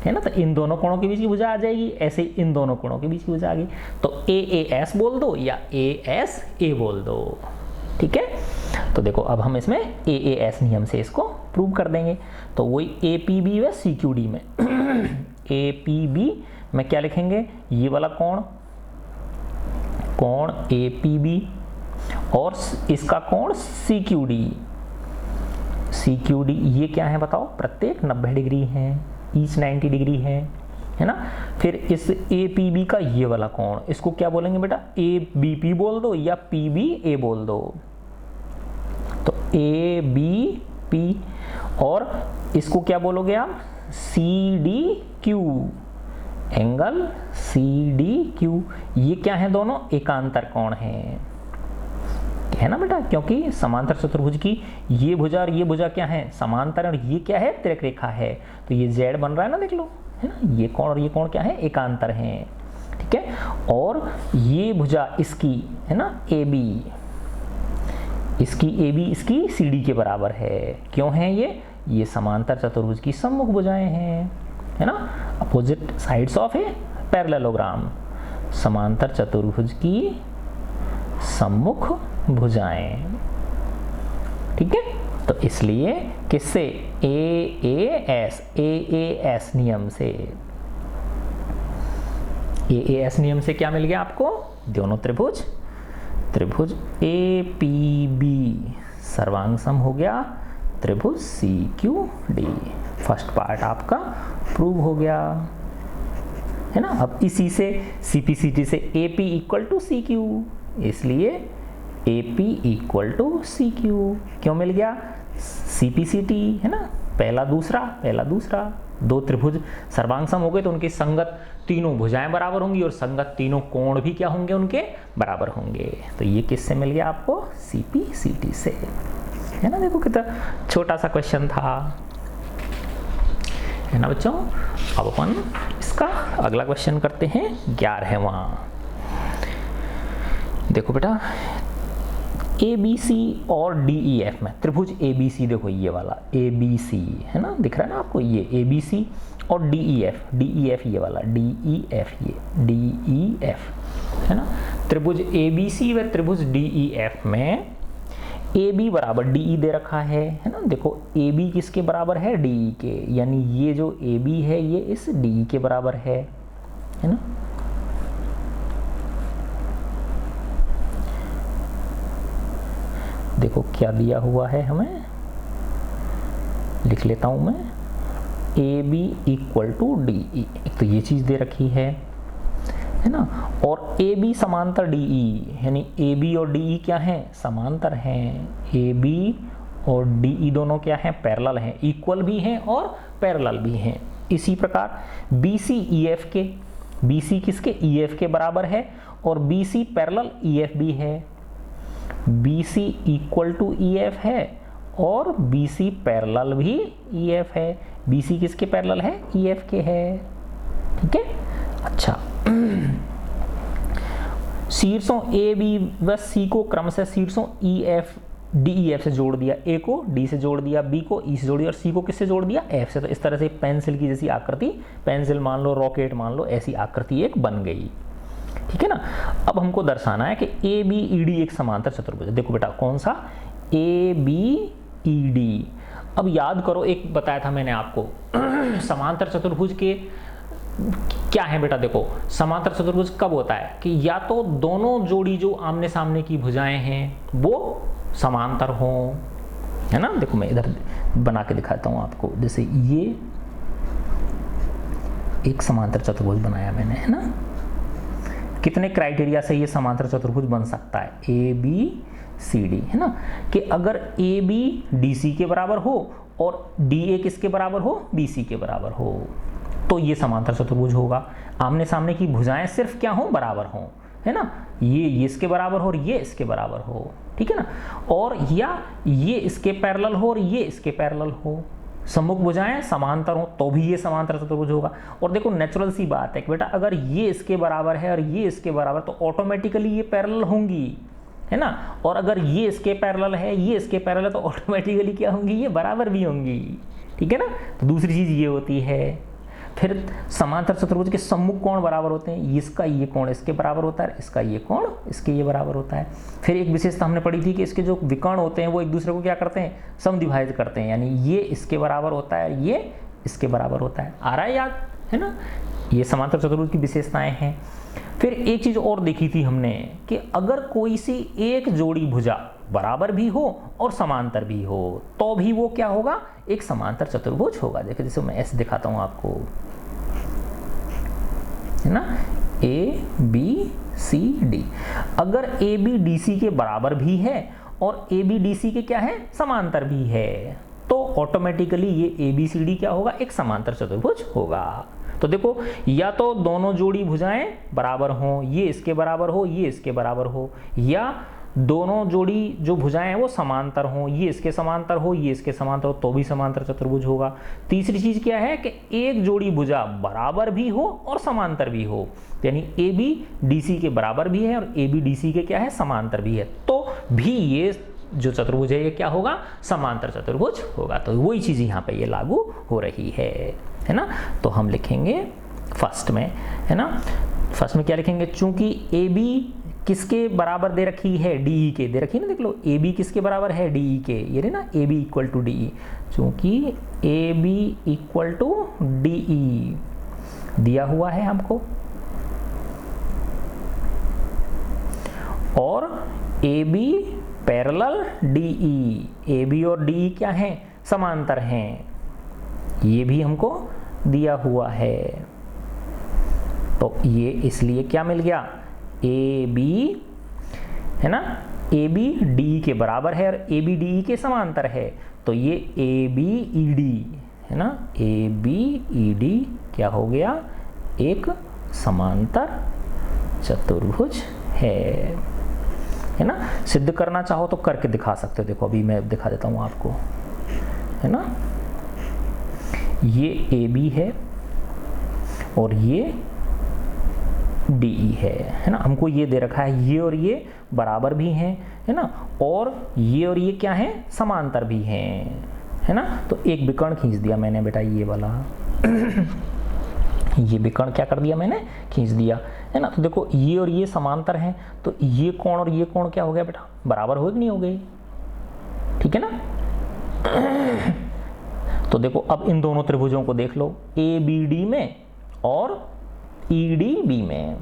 है ना, तो इन दोनों कोणों के बीच की भुजा आ जाएगी, ऐसे इन दोनों कोणों के बीच की भुजा आ गई, तो AAS बोल दो या ASA बोल दो, ठीक है। तो देखो अब हम इसमें AAS नियम से इसको प्रूव कर देंगे। तो वही APB व CQD में APB में क्या लिखेंगे, ये वाला कोण APB और इसका कोण CQD, ये क्या है बताओ, प्रत्येक 90 डिग्री है, ईच 90 डिग्री है ना। फिर इस APB का ये वाला कोण, इसको क्या बोलेंगे बेटा, ABP बोल दो या PBA बोल दो, तो ABP, और इसको क्या बोलोगे आप, CDQ, एंगल CDQ, ये क्या है, दोनों एकांतर कोण है ना बेटा, क्योंकि समांतर चतुर्भुज की ये भुजा और ये भुजा क्या है, समांतर, और ये क्या है, तिर्यक रेखा है, तो ये Z बन रहा है ना, देख लो, है ना, ये कोण और ये कोण क्या है, एकांतर हैं, ठीक है। और ये भुजा इसकी, है ना, AB, इसकी CD के बराबर है, क्यों है ये समांतर चतुर्भुज की सम्मुख भुजाएं हैं, है ना, opposite sides of a parallelogram, समांतर चतुर्भुज की सम्मुख भुजाएं, ठीक है। तो इसलिए किससे, AAS नियम से क्या मिल गया आपको, दोनों त्रिभुज APB सर्वांग सम हो गया त्रिभुज CQD, फर्स्ट पार्ट आपका प्रूव हो गया, है ना। अब इसी से CPCT से AP इक्वल टू CQ, इसलिए AP इक्वल टू CQ क्यों मिल गया, CPCT, है ना, पहला दूसरा, दो त्रिभुज सर्वांग सम हो गए तो उनकी संगत तीनों भुजाएं बराबर होंगी और संगत तीनों कोण भी क्या होंगे, उनके बराबर होंगे। तो ये किससे मिल गया आपको, CPCT से, है ना। देखो कितना छोटा सा क्वेश्चन था, है ना बच्चों। अब अपन इसका अगला क्वेश्चन करते हैं 11वां। देखो बेटा ABC और DEF में त्रिभुज ABC, देखो ये वाला ABC है ना, दिख रहा है ना आपको, ये AB और DEF ये वाला DEF, ये DEF है ना। त्रिभुज ABC व त्रिभुज DEF में AB बराबर DE दे रखा है ना। देखो AB किसके बराबर है, DE के, यानी ये जो AB है ये इस DE के बराबर है ना। देखो क्या दिया हुआ है, हमें लिख लेता हूं मैं, AB इक्वल टू DE, एक तो ये चीज दे रखी है ना, और AB समांतर DE, यानी AB और DE क्या है, समांतर हैं। AB और DE दोनों क्या हैं, पैरेलल हैं, इक्वल भी हैं और पैरेलल भी हैं। इसी प्रकार BC EF के, BC किसके, EF के बराबर है और BC पैरेलल EF भी है। BC इक्वल टू EF है और BC पैरेलल भी EF है। BC किसके पैरेलल है, EF के है, ठीक है। अच्छा शीर्षों ए बी व सी को क्रमशः शीर्षों E F D E F से जोड़ दिया, ए को डी से जोड़ दिया, बी को ई से जोड़ दिया और सी को किससे जोड़ दिया, एफ से। तो इस तरह से पेंसिल की जैसी आकृति, पेंसिल मान लो, रॉकेट मान लो, ऐसी आकृति एक बन गई। ठीक है ना। अब हमको दर्शाना है कि ए बी ई डी एक समांतर चतुर्भुज है। देखो बेटा कौन सा, ए बी ई डी। अब याद करो, एक बताया था मैंने आपको समांतर चतुर्भुज के क्या है बेटा। देखो समांतर चतुर्भुज कब होता है कि या तो दोनों जोड़ी जो आमने सामने की भुजाएं हैं वो समांतर हो, है ना। देखो मैं इधर बना के दिखाता हूं आपको, जैसे ये एक समांतर चतुर्भुज बनाया मैंने, है ना। कितने क्राइटेरिया से ये समांतर चतुर्भुज बन सकता है, ए बी सी डी, है ना। कि अगर ए बी डी सी के बराबर हो और डी ए किसके बराबर हो, बी सी के बराबर हो, तो ये समांतर चतुर्भुज होगा। आमने सामने की भुजाएं सिर्फ क्या हो, बराबर हो, है ना। ये इसके बराबर हो और ये इसके बराबर हो, ठीक है ना। और या ये इसके पैरेलल हो और ये इसके पैरेलल हो, सम्मुख भुजाएं समांतर हो, तो भी ये समांतर चतुर्भुज होगा। और देखो नेचुरल सी बात है कि बेटा अगर ये इसके बराबर है और ये इसके बराबर, तो ऑटोमेटिकली ये पैरेलल होंगी, है ना। और अगर ये इसके पैरेलल है, ये इसके पैरेलल है, तो ऑटोमेटिकली क्या होंगी, ये बराबर भी होंगी, ठीक है ना। तो दूसरी चीज ये होती है। फिर समांतर चतुर्भुज के सम्मुख कोण बराबर होते हैं, इसका ये कोण इसके बराबर होता है, इसका ये कोण इसके ये बराबर होता है। फिर एक विशेषता हमने पढ़ी थी कि इसके जो विकर्ण होते हैं वो एक दूसरे को क्या करते हैं, समद्विभाजित करते हैं, यानी ये इसके बराबर होता है, ये इसके बराबर होता है। आ रहा है याद, है ना। ये समांतर चतुर्भुज की विशेषताएं हैं। फिर एक चीज और देखी थी हमने कि अगर कोई सी एक जोड़ी भुजा बराबर भी हो और समांतर भी हो, तो भी वो क्या होगा, एक समांतर चतुर्भुज होगा। देखो जैसे मैं ऐसे दिखाता हूं आपको, है ना, ए बी सी डी। अगर ए बी डी सी के बराबर भी है और ए बी डी सी के क्या है, समांतर भी है, तो ऑटोमेटिकली ये ए बी सी डी क्या होगा, एक समांतर चतुर्भुज होगा। तो देखो या तो दोनों जोड़ी भुजाएं बराबर हों, ये इसके बराबर हो, ये इसके बराबर हो, या दोनों जोड़ी जो भुजाएं हैं वो समांतर हों, ये इसके समांतर हो, ये इसके समांतर हो, तो भी समांतर चतुर्भुज होगा। तीसरी चीज क्या है कि एक जोड़ी भुजा बराबर भी हो और समांतर भी हो, यानी ए बी डी सी के बराबर भी है और ए बी डी सी के क्या है, समांतर भी है, तो भी ये जो चतुर्भुज है ये क्या होगा, समांतर चतुर्भुज होगा। तो वही चीज यहाँ पे ये लागू हो रही है ना। तो हम लिखेंगे फर्स्ट में, है ना, फर्स्ट में क्या लिखेंगे, चूंकि ए बी किसके बराबर दे रखी है, डी के दे रखी है ना। देख लो ए बी किसके बराबर है, डी के, ये ना A B equal to D, चूंकि A B equal to D दिया हुआ है हमको, और A B parallel D, A B और डी क्या है, समांतर हैं, ये भी हमको दिया हुआ है। तो ये इसलिए क्या मिल गया, ए बी, है ना, ए बी डी के बराबर है और ए बी डी के समांतर है, तो ये ए बी ई डी, है ना, ए बी ई डी क्या हो गया, एक समांतर चतुर्भुज है ना। सिद्ध करना चाहो तो करके दिखा सकते हो। देखो अभी मैं दिखा देता हूं आपको, है ना। ये ए बी है और ये डी है ना। हमको ये दे रखा है, ये और ये बराबर भी हैं, है ना, और ये क्या है, समांतर भी हैं, है ना। तो एक विकर्ण खींच दिया मैंने बेटा, ये वाला ये विकर्ण क्या कर दिया मैंने, खींच दिया, है ना। तो देखो ये और ये समांतर हैं, तो ये कोण और ये कोण क्या हो गया बेटा, बराबर हो कि नहीं हो गई, ठीक है ना। तो देखो अब इन दोनों त्रिभुजों को देख लो, ए बी डी में और ई डी बी में,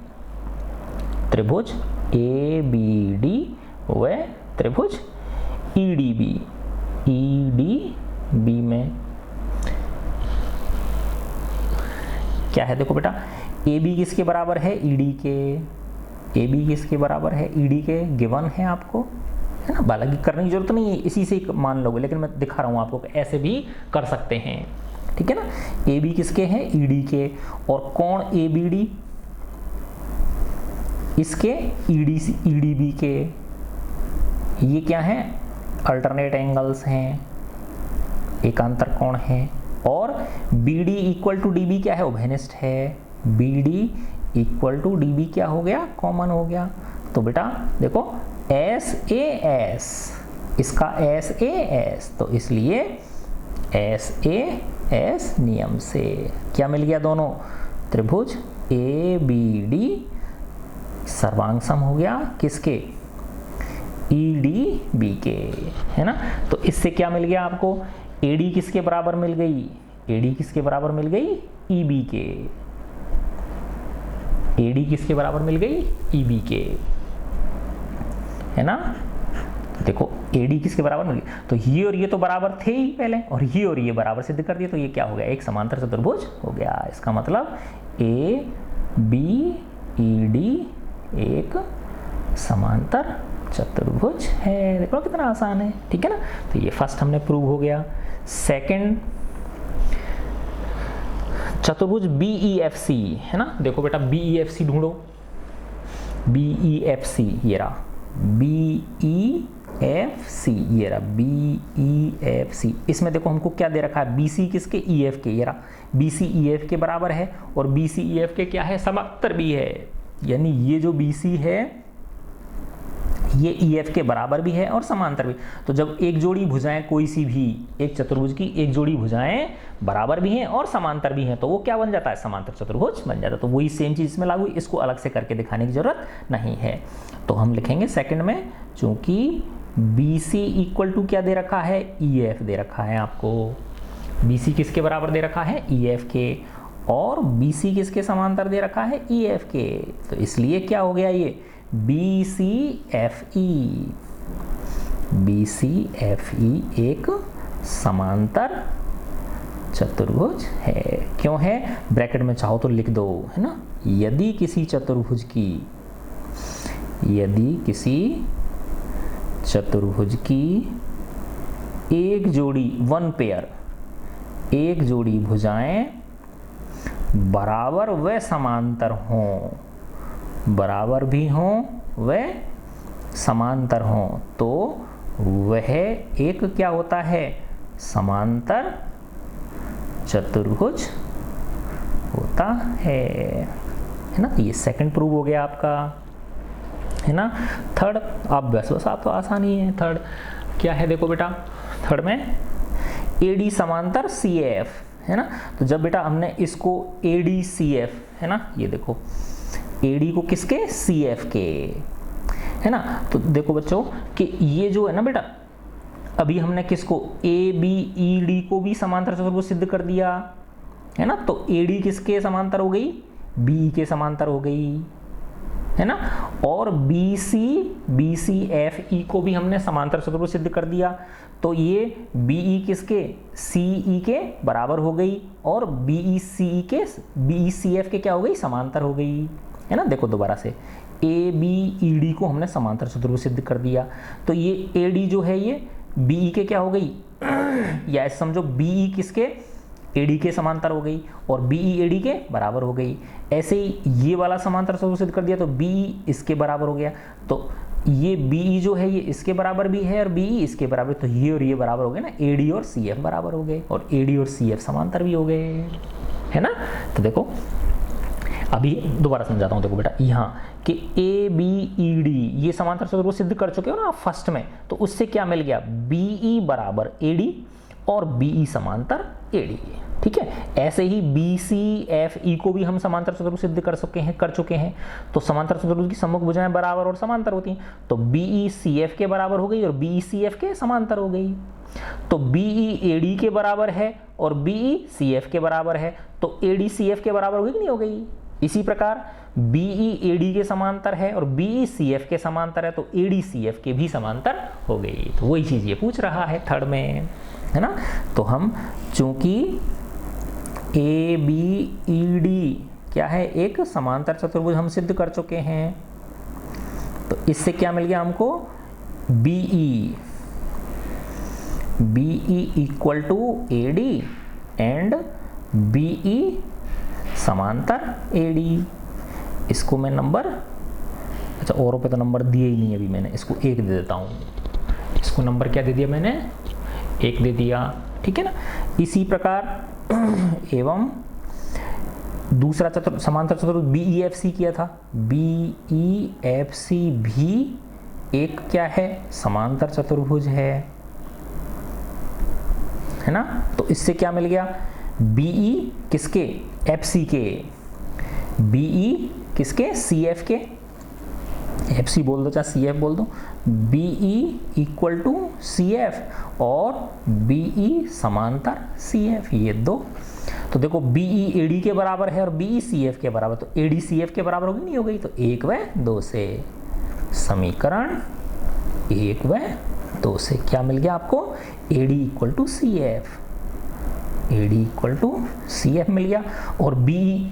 त्रिभुज ए बी डी व त्रिभुज ई डी बी में क्या है, देखो बेटा ए बी किसके बराबर है, ई डी के, ए बी किसके बराबर है, ई डी के, गिवन है आपको, है ना। हालांकि करने की जरूरत नहीं है, इसी से मान लोगे, लेकिन मैं दिखा रहा हूं आपको कि ऐसे भी कर सकते हैं, ठीक है ना। ए बी किसके हैं, ई डी के, और कोण ए बी डी इसके, ई डी बी के, ये क्या है, अल्टरनेट एंगल्स हैं, एकांतर कोण है, और B D equal to D B क्या है, उभयनिष्ठ है, B D equal to D B क्या हो गया, कॉमन हो गया। तो बेटा देखो SAS, इसका SAS, तो इसलिए SAS नियम से क्या मिल गया, दोनों त्रिभुज ABD सर्वांग सम हो गया किसके, EDB के, है ना। तो इससे क्या मिल गया आपको, AD किसके बराबर मिल गई, AD किसके बराबर मिल गई, EB के, AD किसके बराबर मिल गई, EB के, है ना। तो देखो AD किसके बराबर मिल गई, तो ये और ये तो बराबर थे ही पहले, और ये बराबर सिद्ध कर दिए, तो ये क्या हो गया, एक समांतर चतुर्भुज हो गया। इसका मतलब ABED एक समांतर चतुर्भुज है। देखो कितना आसान है, ठीक है ना। तो ये फर्स्ट हमने प्रूव हो गया। सेकंड चतुर्भुज BEFC, है ना। देखो बेटा BEFC ढूंढो, BEFC ये रहा, BEFC ये रहा, BEFC। इसमें देखो हमको क्या दे रखा है, BC किसके, EF के, ये रहा, BC EF के बराबर है, और BC EF के क्या है, समांतर भी है, यानी ये जो BC है ये EF के बराबर भी है और समांतर भी। तो जब एक जोड़ी भुजाएं कोई सी भी एक चतुर्भुज की एक जोड़ी भुजाएं बराबर भी हैं और समांतर भी हैं, तो वो क्या बन जाता है, समांतर चतुर्भुज बन जाता है। तो वही सेम चीज इसमें लागू, इसको अलग से करके दिखाने की जरूरत नहीं है। तो हम लिखेंगे सेकंड में, चूंकि BC इक्वल टू क्या दे रखा है, EF दे रखा है आपको, BC किसके बराबर दे रखा है, EF के, और BC किसके समांतर दे रखा है, EF के। तो इसलिए क्या हो गया, ये BCFE एक समांतर चतुर्भुज है। क्यों है, ब्रैकेट में चाहो तो लिख दो, है ना। यदि किसी चतुर्भुज की एक जोड़ी, वन पेयर, एक जोड़ी भुजाएं बराबर व समांतर हों, बराबर भी हों व समांतर हों, तो वह एक क्या होता है, समांतर चतुर्भुज होता है ना। तो ये सेकंड प्रूव हो गया आपका, है ना। थर्ड, अब बस आप तो आसान ही है। थर्ड क्या है, देखो बेटा थर्ड में AD समांतर CF, है ना। तो जब बेटा हमने इसको ADCF, है ना, ये देखो AD को किसके, CF के, है ना। तो देखो बच्चों कि ये जो है ना बेटा, अभी हमने किसको, ABED को भी समांतर चतुर्भुज सिद्ध कर दिया, है ना। तो AD किसके समांतर हो गई, BE के समांतर हो गई, है ना। और BCFE को भी हमने समांतर चतुर्भुज सिद्ध कर दिया, तो ये BE किसके, CE के बराबर हो गई, और BECF के क्या हो गई, समांतर हो गई, है ना। देखो दोबारा से ABED को हमने समांतर चतुर्भुज सिद्ध कर दिया, तो ये AD जो है ये BE के क्या हो गई या ऐसे समझो BE किसके, AD के समांतर हो गई, और BE AD के बराबर हो गई। ऐसे ही ये वाला समांतर चतुर्भुज सिद्ध कर दिया, तो BE इसके बराबर हो गया, तो ये BE जो है ये इसके बराबर भी है और BE इसके बराबर, तो ये और ये बराबर हो गए ना, AD और CF बराबर हो गए, और AD और CF समांतर भी हो गए, है ना। तो देखो अभी दोबारा समझाता हूँ, देखो बेटा यहाँ कि ABED ये समांतर चतुर्भुज सिद्ध कर चुके हो ना आप फर्स्ट में, तो उससे क्या मिल गया, BE बराबर AD और BE समांतर AD, ठीक है। ऐसे ही BCFE को भी हम समांतर चतुर्भुज सिद्ध कर चुके हैं। तो समांतर चतुर्भुज की सम्मुख भुजाएं बराबर और समांतर होती हैं, तो BE CF के बराबर हो गई और BE CF के समांतर हो गई। तो BE AD के बराबर है और BE CF के बराबर है, तो AD CF के बराबर हो गई कि नहीं हो गई। इसी प्रकार BE AD के समांतर है और BE CF के समांतर है, तो AD CF के भी समांतर हो गई। तो वही चीज ये पूछ रहा है थर्ड में, है ना। तो हम चूंकि ABED क्या है, एक समांतर चतुर्भुज हम सिद्ध कर चुके हैं, तो इससे क्या मिल गया हमको, BE equal to AD and BE समांतर AD। इसको मैं नंबर, अच्छा औरों पे तो नंबर दिए ही नहीं अभी, मैंने इसको 1 दे देता हूँ। इसको नंबर क्या दे दिया मैंने, 1 दे दिया, ठीक है ना। इसी प्रकार एवं दूसरा समांतर चतुर्भुज BEFC किया था, BEFC भी एक क्या है, समांतर चतुर्भुज है ना। तो इससे क्या मिल गया, BE किसके, FC के, BE किसके, CF के, FC बोल दो चाहे CF बोल दो, BE इक्वल टू CF और BE समांतर CF, ये दो। तो देखो BE AD के बराबर है और BE CF के बराबर, तो AD CF के बराबर होगी, नहीं हो गई, तो 1 व 2 से, समीकरण 1 व 2 से क्या मिल गया आपको, AD equal to CF, AD equal to CF मिल गया। और BE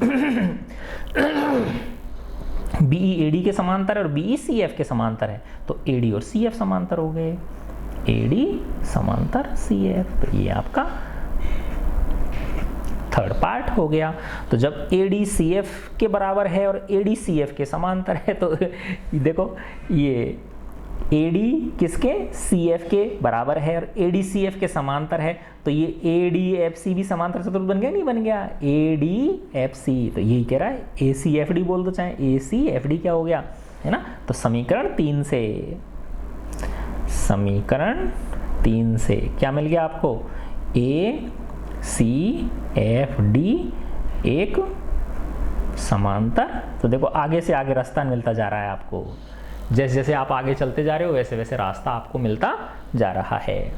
AD के समांतर है और BE CF के समांतर है, तो AD और CF समांतर हो गए, AD समांतर CF। तो ये आपका थर्ड पार्ट हो गया। तो जब AD CF के बराबर है और AD CF के समांतर है, तो देखो ये AD किसके, CF के बराबर है और AD CF के समांतर है, तो ये ADFC भी समांतर चतुर्भुज बन गया, नहीं बन गया, ADFC। तो यही कह रहा है, ACFD बोल दो चाहे ACFD, क्या हो गया, है ना। तो समीकरण 3 से, समीकरण 3 से क्या मिल गया आपको, ACFD एक समांतर। तो देखो आगे से आगे रास्ता मिलता जा रहा है आपको, जैसे जैसे आप आगे चलते जा रहे हो वैसे वैसे रास्ता आपको मिलता जा रहा है।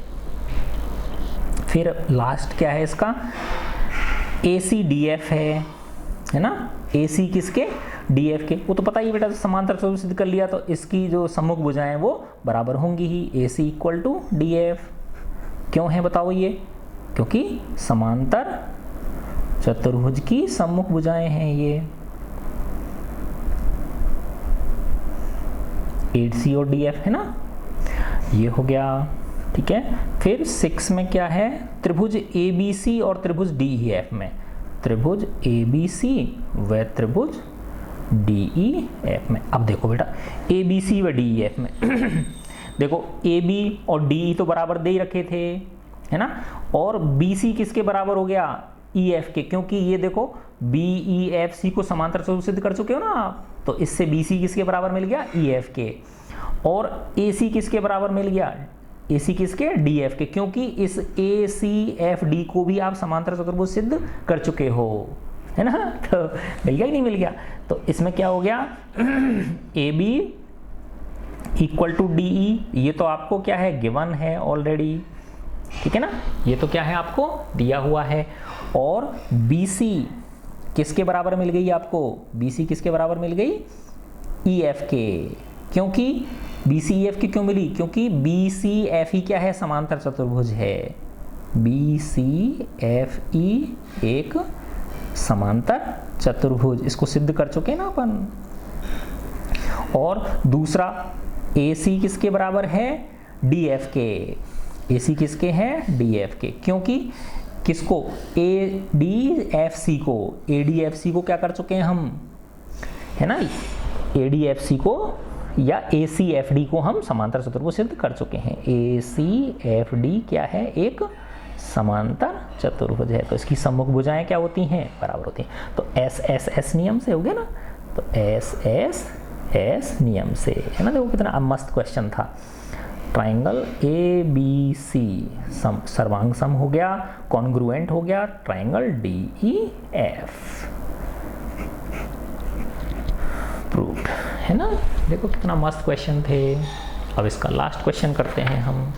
फिर लास्ट क्या है इसका, ACDF है ना, AC किसके, DF के, वो तो पता ही बेटा, समांतर चतुर्भुज सिद्ध कर लिया, तो इसकी जो सम्मुख भुजाएं वो बराबर होंगी ही, AC इक्वल टू DF। क्यों है बताओ ये, क्योंकि समांतर चतुर्भुज की सम्मुख भुजाएं हैं ये, AC और DF है ना, ये हो गया, ठीक है। फिर 6 में क्या है, त्रिभुज ABC और त्रिभुज DEF में, त्रिभुज ABC व त्रिभुज DEF में। अब देखो बेटा ABC व DEF में देखो AB और DE तो बराबर दे ही रखे थे, है ना, और BC किसके बराबर हो गया, EF के, क्योंकि ये देखो BEFC को समांतर चतुर्भुज सिद्ध कर चुके हो ना आप, तो इससे BC किसके बराबर मिल गया, EF के, और AC किसके बराबर मिल गया, AC किसके, DF के, क्योंकि इस ACFD को भी आप समांतर चतुर्भुज सिद्ध कर चुके हो, है ना। तो मिल गया कि नहीं मिल गया, तो इसमें क्या हो गया, AB इक्वल टू DE, ये तो आपको क्या है, गिवन है ऑलरेडी, ठीक है ना, ये तो क्या है आपको दिया हुआ है। और BC किसके बराबर मिल गई आपको, BC किसके बराबर मिल गई, EF के, क्योंकि BC EF की क्यों मिली, क्योंकि BCFE क्या है, समांतर चतुर्भुज है, BCFE एक समांतर चतुर्भुज, इसको सिद्ध कर चुके हैं ना अपन। और दूसरा AC किसके बराबर है, DF के, AC किसके हैं, DF के, क्योंकि किसको, ADFC को क्या कर चुके हैं हम, है ना, ADFC को या ACFD को हम समांतर चतुर्भुज सिद्ध कर चुके हैं। ACFD क्या है, एक समांतर चतुर्भुज है, तो इसकी सम्मुख भुजाएं क्या होती हैं, बराबर होती हैं। तो SSS नियम से हो गया ना, तो SSS नियम से, है ना। देखो कितना मस्त क्वेश्चन था। ट्राइंगल ABC सर्वांग सम हो गया, कॉन्ग्रुएंट हो गया, ट्राइंगल DEF प्रूव्ड, है ना। देखो कितना मस्त क्वेश्चन थे। अब इसका लास्ट क्वेश्चन करते हैं हम।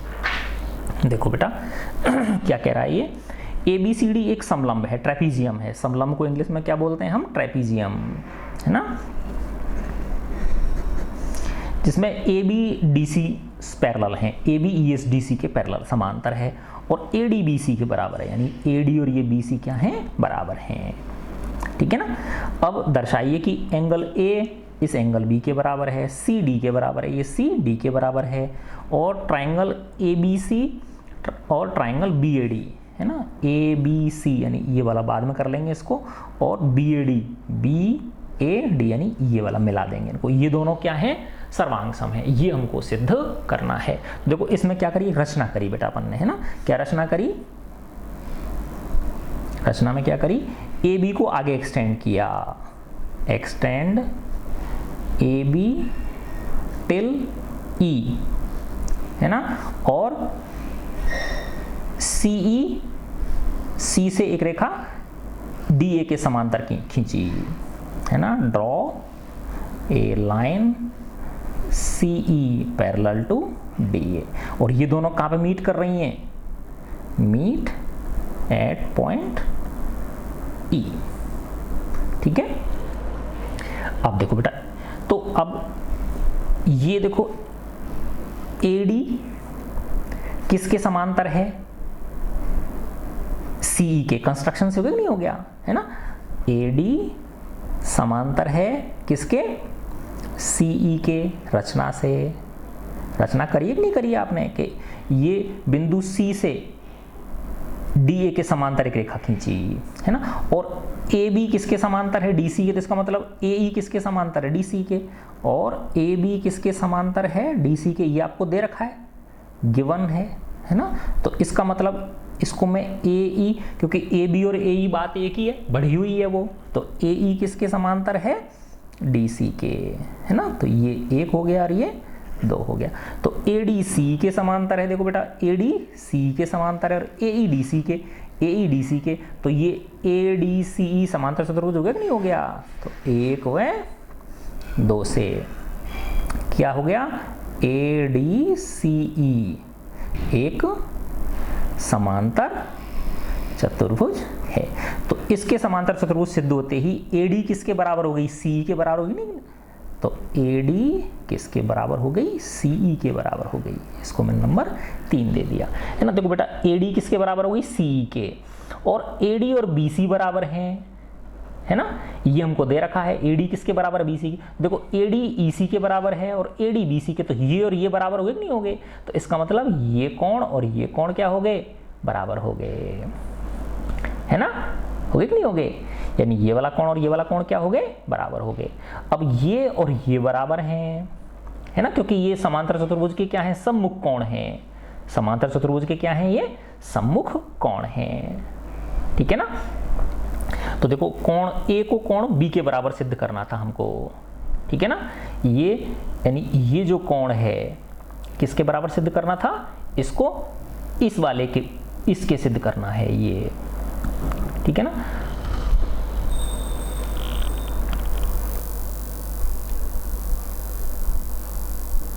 देखो बेटा क्या कह रहा है ये, ABCD एक समलंब है, ट्रेपीजियम है, समलंब को इंग्लिश में क्या बोलते हैं हम, ट्रेपीजियम, है ना, जिसमें ABDC पैरेलल हैं, ABESDC के पैरेलल समांतर है, और ADBC के बराबर है, यानी AD और ये BC क्या हैं, बराबर हैं, ठीक है ना। अब दर्शाइए कि एंगल A इस एंगल B के बराबर है, CD के बराबर है, ये CD के बराबर है, और ट्राइंगल ABC और ट्राइंगल BAD, है ना, ABC यानी ये वाला बाद में कर लेंगे इसको, और BAD यानी ये वाला मिला देंगे इनको, ये दोनों क्या है, सर्वांग सम है, ये हमको सिद्ध करना है। देखो इसमें क्या करी, रचना करी बेटा अपन ने, है ना, क्या रचना करी, रचना में क्या करी, ए बी को आगे एक्सटेंड किया, एक्सटेंड ए बी टिल ई, है ना, और सी ई, सी से एक रेखा डी ए के समांतर खींची, है ना, draw a line C E parallel to D A, और ये दोनों कहाँ पे मीट कर रही हैं, मीट एट पॉइंट ई, ठीक है। अब देखो बेटा, तो अब ये देखो AD किसके समांतर है, CE के, कंस्ट्रक्शन से नहीं हो गया, है ना, AD समांतर है किसके, CE के, रचना से, रचना करिए कि नहीं करिए आपने, कि ये बिंदु C से DA के समांतर एक रेखा खींची, है ना, और AB किसके समांतर है, DC के, तो इसका मतलब AE किसके समांतर है, DC के, और AB किसके समांतर है, DC के, ये आपको दे रखा है, गिवन है ना, तो इसका मतलब इसको मैं AE, क्योंकि AB और AE बात एक ही है, बढ़ी हुई है वो, तो AE किसके समांतर है, DC के, है ना, तो ये एक हो गया और ये दो हो गया, तो ADC के समांतर है, देखो बेटा ADC के समांतर है, और AEDC के, AEDC के, तो ये ADCE समांतर चतुर्भुज हो गया कि नहीं हो गया, तो एक व दो से क्या हो गया, ADCE एक समांतर चतुर्भुज है। तो इसके समांतर चतुर्भुज सिद्ध होते ही AD किसके बराबर हो गई, CE के बराबर होगी, नहीं, तो AD किसके बराबर हो गई, CE के बराबर हो गई, इसको मैंने नंबर 3 दे दिया, है ना। देखो बेटा AD किसके बराबर हो गई, CE के, और AD और BC बराबर हैं, है ना, ये हमको दे रखा है, AD किसके बराबर है, BC की, देखो AD EC के बराबर है और AD BC के, तो ये और ये बराबर हो गए कि नहीं हो गए, तो इसका मतलब ये कोण और ये कोण क्या हो गए, बराबर हो गए, है ना, हो गए कि नहीं हो गए, यानी ये वाला कोण और ये वाला कोण क्या हो गए, बराबर हो गए। अब ये और ये बराबर हैं, है ना, क्योंकि ये समांतर चतुर्भुज के क्या है, सम्मुख कोण हैं, समांतर चतुर्भुज के क्या हैं, ये सम्मुख कोण हैं, ठीक है ना। तो देखो कोण A को कोण B के बराबर सिद्ध करना था हमको, ठीक है ना, ये यानी ये जो कोण है किसके बराबर सिद्ध करना था, इसको इस वाले के, इसके सिद्ध करना है ये, ठीक है ना।